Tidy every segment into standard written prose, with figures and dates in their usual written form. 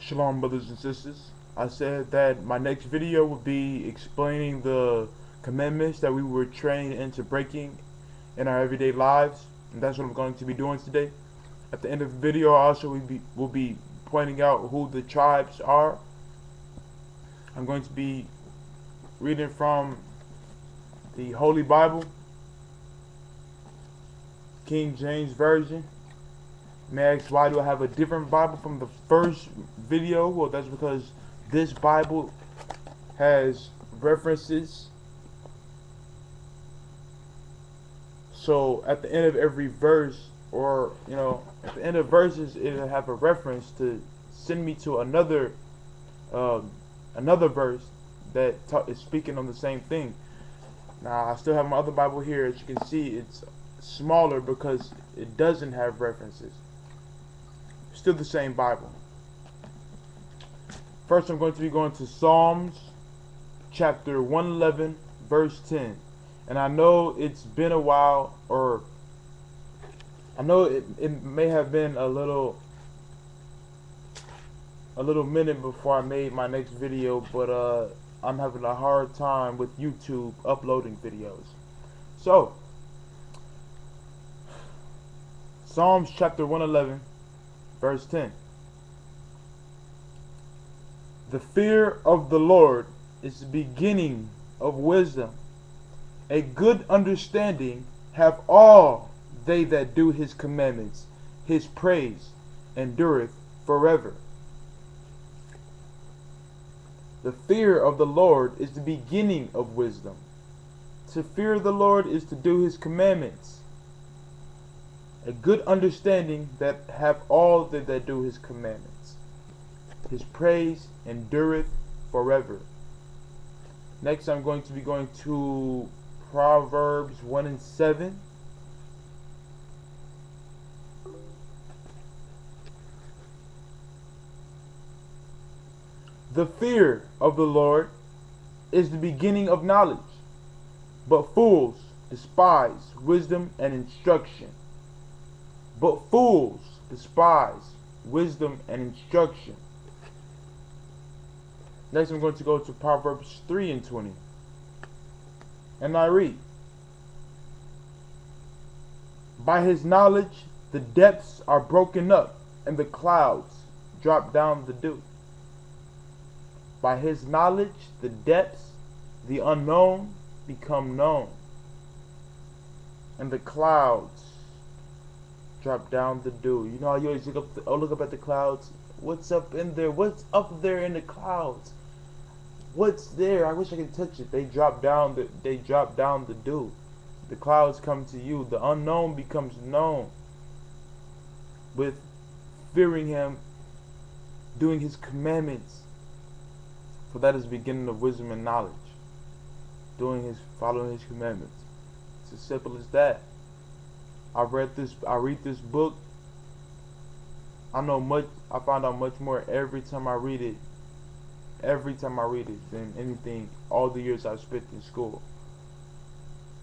Shalom, brothers and sisters. I said that my next video would be explaining the commandments that we were trained into breaking in our everyday lives, and that's what I'm going to be doing today. At the end of the video, I also will be pointing out who the tribes are. I'm going to be reading from the Holy Bible, King James Version. You may ask, why do I have a different Bible from the first video? Well, that's because this Bible has references. So at the end of every verse, or at the end of verses, it'll have a reference to send me to another verse that is speaking on the same thing. Now I still have my other Bible here. As you can see, it's smaller because it doesn't have references. Still the same Bible. First, I'm going to be going to Psalms chapter 111 verse 10. And I know it's been a while, or I know it may have been a little minute before I made my next video, but I'm having a hard time with YouTube uploading videos. So Psalms chapter 111 verse 10. The fear of the Lord is the beginning of wisdom. A good understanding have all they that do his commandments. His praise endureth forever. The fear of the Lord is the beginning of wisdom. To fear the Lord is to do his commandments. A good understanding that have all they that do his commandments. His praise endureth forever. Next, I'm going to be going to Proverbs 1 and 7. The fear of the Lord is the beginning of knowledge, but fools despise wisdom and instruction. But fools despise wisdom and instruction. Next, I'm going to go to Proverbs 3 and 20. And I read, by his knowledge the depths are broken up, and the clouds drop down the dew. By his knowledge the depths, the unknown, become known, and the clouds drop down the dew. You know how you always look up at the clouds. What's up in there? What's up there in the clouds? What's there? I wish I could touch it. They drop down the dew. The clouds come to you. The unknown becomes known with fearing him, doing his commandments. For that is the beginning of wisdom and knowledge. Following his commandments. It's as simple as that. I read this book. I find out much more every time I read it. Than anything all the years I've spent in school.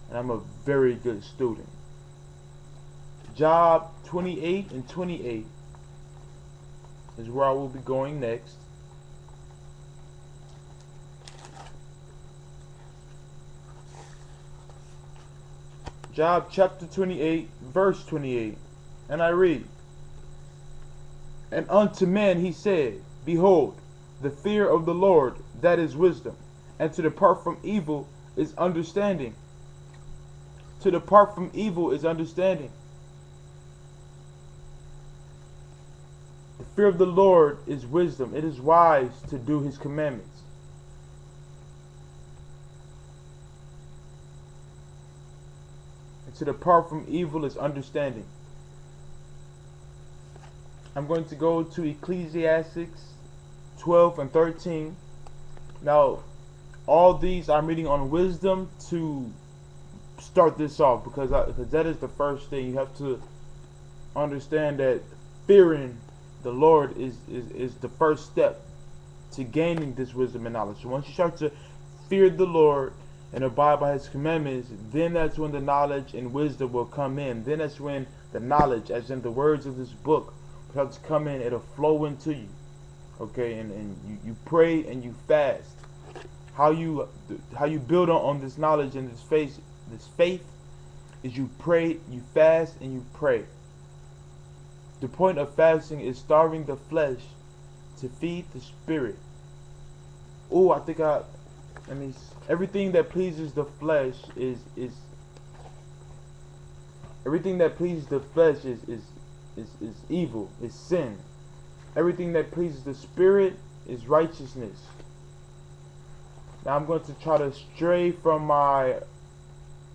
And I'm a very good student. Job 28 and 28 is where I will be going next. Job chapter 28 verse 28. And I read, and unto men he said, behold, the fear of the Lord, that is wisdom, and to depart from evil is understanding. To depart from evil is understanding. The fear of the Lord is wisdom. It is wise to do his commandments. And to depart from evil is understanding. I'm going to go to Ecclesiastes 12 and 13. Now, all these I'm reading on wisdom to start this off, because that is the first thing. You have to understand that fearing the Lord is the first step to gaining this wisdom and knowledge. So once you start to fear the Lord and abide by his commandments, then that's when the knowledge and wisdom will come in. Then that's when the knowledge, as in the words of this book, will have to come in. It'll flow into you. Okay, and you pray and you fast. How you build on this knowledge and this faith is you pray, you fast, and you pray. The point of fasting is starving the flesh to feed the spirit. Oh, I mean, everything that pleases the flesh is everything that pleases the flesh is evil, is sin. Everything that pleases the spirit is righteousness. Now I'm going to try to stray from my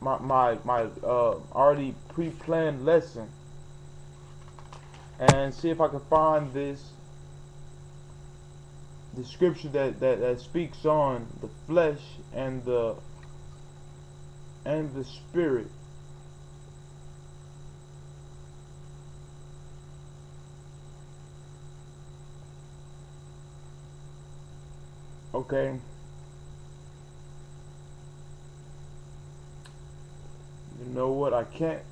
already pre-planned lesson and see if I can find the scripture that speaks on the flesh and the spirit. Okay. You know what? I can't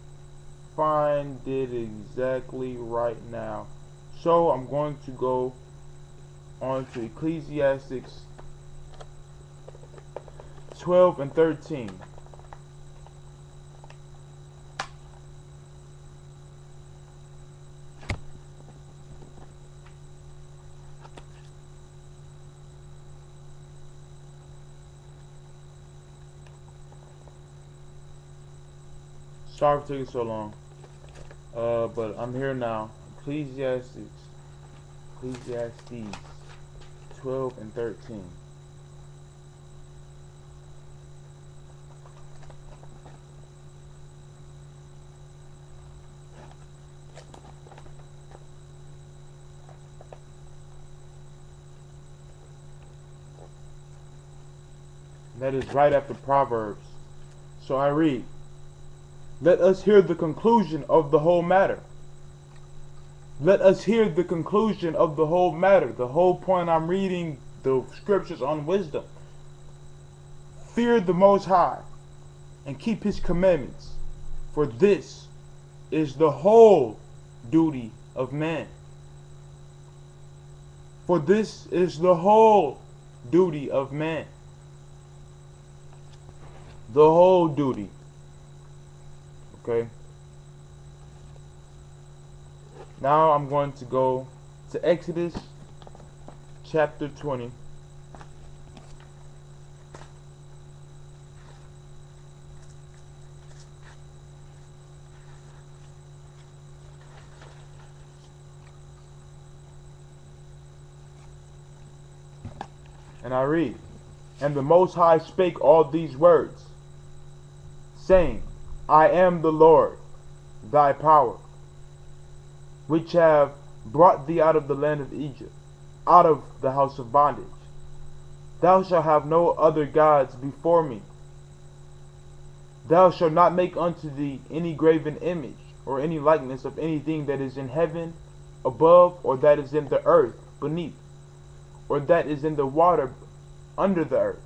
find it exactly right now. So I'm going to go on to Ecclesiastes 12 and 13. Sorry for taking so long. But I'm here now. Ecclesiastes 12 and 13. That is right after Proverbs. So I read, let us hear the conclusion of the whole matter. Let us hear the conclusion of the whole matter. The whole point I'm reading the scriptures on wisdom. Fear the Most High and keep His commandments, for this is the whole duty of man. For this is the whole duty of man. The whole duty. Okay. Now I'm going to go to Exodus chapter 20. And I read, and the Most High spake all these words, saying, I am the Lord, thy power, which have brought thee out of the land of Egypt, out of the house of bondage. Thou shalt have no other gods before me. Thou shalt not make unto thee any graven image, or any likeness of anything that is in heaven above, or that is in the earth beneath, or that is in the water under the earth.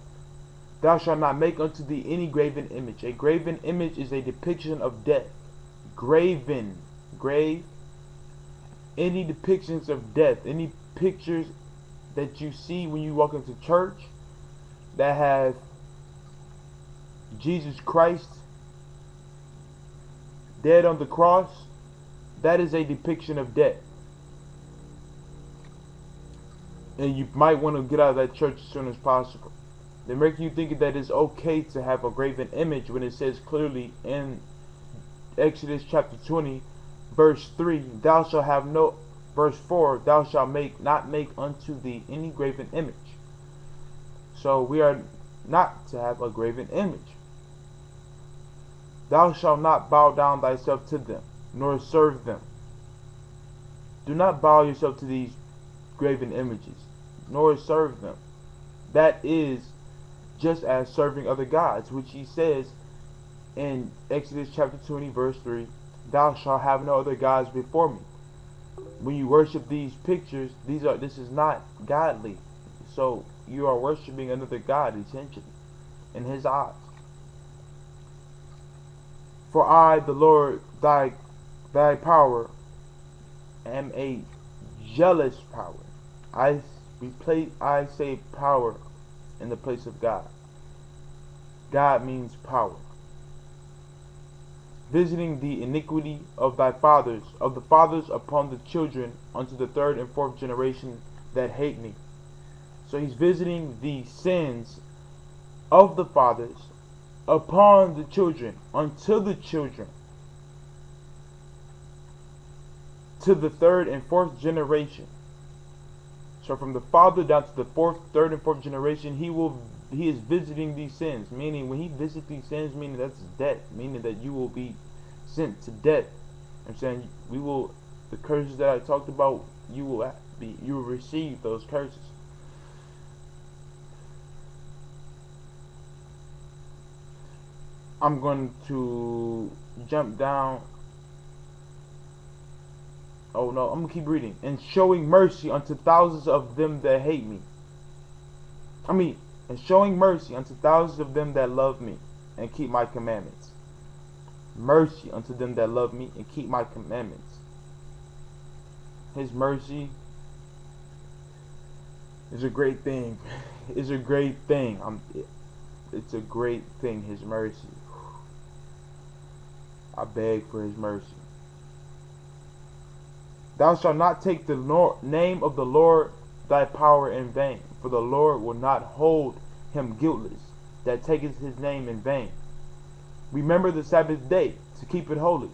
Thou shalt not make unto thee any graven image. A graven image is a depiction of death. Graven, grave, any depictions of death, any pictures that you see when you walk into church that have Jesus Christ dead on the cross, that is a depiction of death. And you might want to get out of that church as soon as possible. They make you think that it's okay to have a graven image when it says clearly in Exodus chapter 20 verse 3, thou shalt have no, verse 4, thou shalt not make unto thee any graven image. So we are not to have a graven image. Thou shalt not bow down thyself to them, nor serve them. Do not bow yourself to these graven images, nor serve them. That is just as serving other gods, which he says in Exodus chapter 20 verse 3, thou shalt have no other gods before me. When you worship these pictures, this is not godly. So you are worshiping another god, essentially, in his eyes. For I, the Lord, thy power, am a jealous power. I I say power in the place of God. God means power. Visiting the iniquity of the fathers upon the children unto the third and fourth generation that hate me. So he's visiting the sins of the fathers upon the children unto the children, to the third and fourth generation. So from the father down to the third and fourth generation, he is visiting these sins. Meaning, when he visits these sins, meaning that's death. Meaning that you will be sent to death. I'm saying the curses that I talked about, you will receive those curses. I'm going to jump down. Oh no, I'm going to keep reading. And showing mercy unto thousands of them that hate me. And showing mercy unto thousands of them that love me and keep my commandments. Mercy unto them that love me and keep my commandments. His mercy is a great thing. It's a great thing. It's a great thing, his mercy. I beg for his mercy. Thou shalt not take the name of the Lord thy power in vain, for the Lord will not hold him guiltless that taketh his name in vain. Remember the Sabbath day to keep it holy.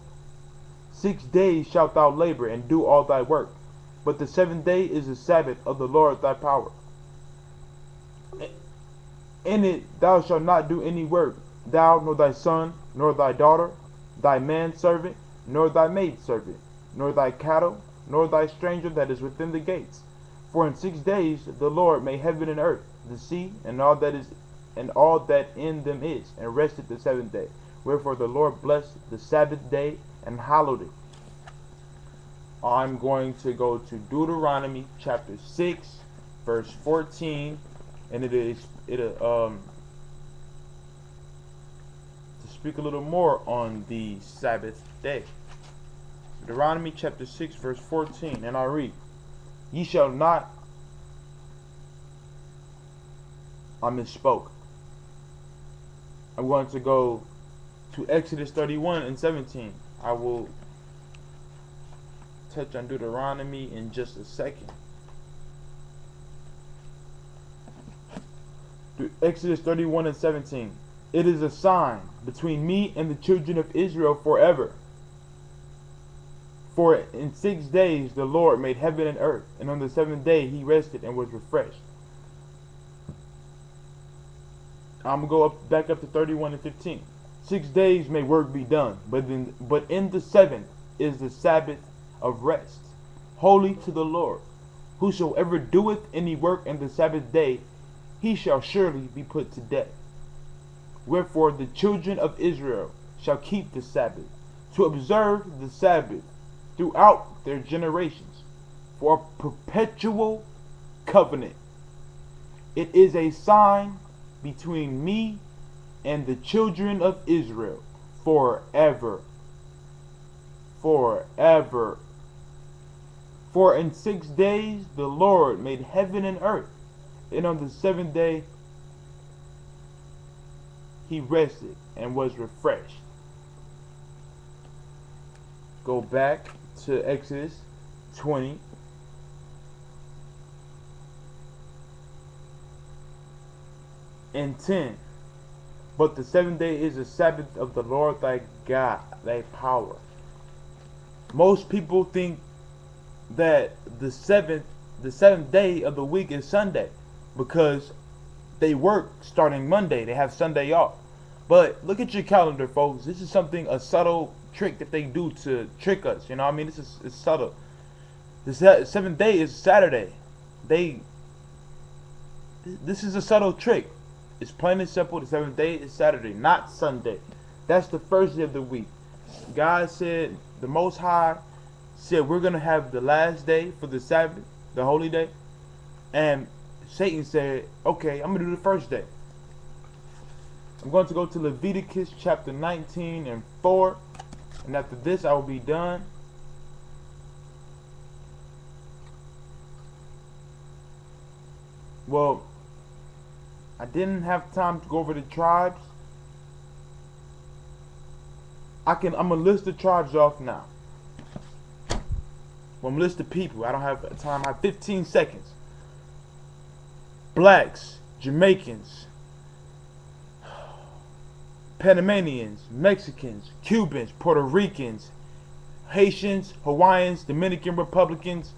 6 days shalt thou labor and do all thy work, but the seventh day is the Sabbath of the Lord thy power. In it thou shalt not do any work, thou, nor thy son, nor thy daughter, thy manservant, nor thy maidservant, nor thy cattle, nor thy stranger that is within the gates. For in 6 days the Lord made heaven and earth, the sea, and all that in them is, and rested the seventh day. Wherefore the Lord blessed the Sabbath day and hallowed it. I'm going to go to Deuteronomy chapter 6, verse 14, and to speak a little more on the Sabbath day. Deuteronomy chapter 6, verse 14, and I read, Ye shall not, I misspoke. I'm going to go to Exodus 31 and 17. I will touch on Deuteronomy in just a second. Exodus 31 and 17. It is a sign between me and the children of Israel forever. For in 6 days the Lord made heaven and earth, and on the seventh day he rested and was refreshed. I'm going to go back up to 31 and 15. 6 days may work be done, but in the seventh is the Sabbath of rest, holy to the Lord. Whosoever doeth any work in the Sabbath day, he shall surely be put to death. Wherefore the children of Israel shall keep the Sabbath, to observe the Sabbath throughout their generations, for a perpetual covenant. It is a sign between me and the children of Israel forever. Forever. For in 6 days the Lord made heaven and earth, and on the seventh day he rested and was refreshed. Go back to Exodus 20. And 10. But the seventh day is the Sabbath of the Lord thy God, thy power. Most people think that the seventh day of the week is Sunday, because they work starting Monday. They have Sunday off. But look at your calendar, folks. This is a subtle trick that they do to trick us. You know what I mean? It's subtle. The seventh day is Saturday. This is a subtle trick. It's plain and simple. The seventh day is Saturday, not Sunday. That's the first day of the week. God said, the Most High said, we're going to have the last day for the Sabbath, the holy day. And Satan said, okay, I'm going to do the first day. I'm going to go to Leviticus chapter 19 and 4. And after this, I will be done. Well, I didn't have time to go over the tribes. I'm gonna list the tribes off now. Well, I'm gonna list the people. I don't have time. I have 15 seconds. Blacks, Jamaicans, Panamanians, Mexicans, Cubans, Puerto Ricans, Haitians, Hawaiians, Dominican Republicans,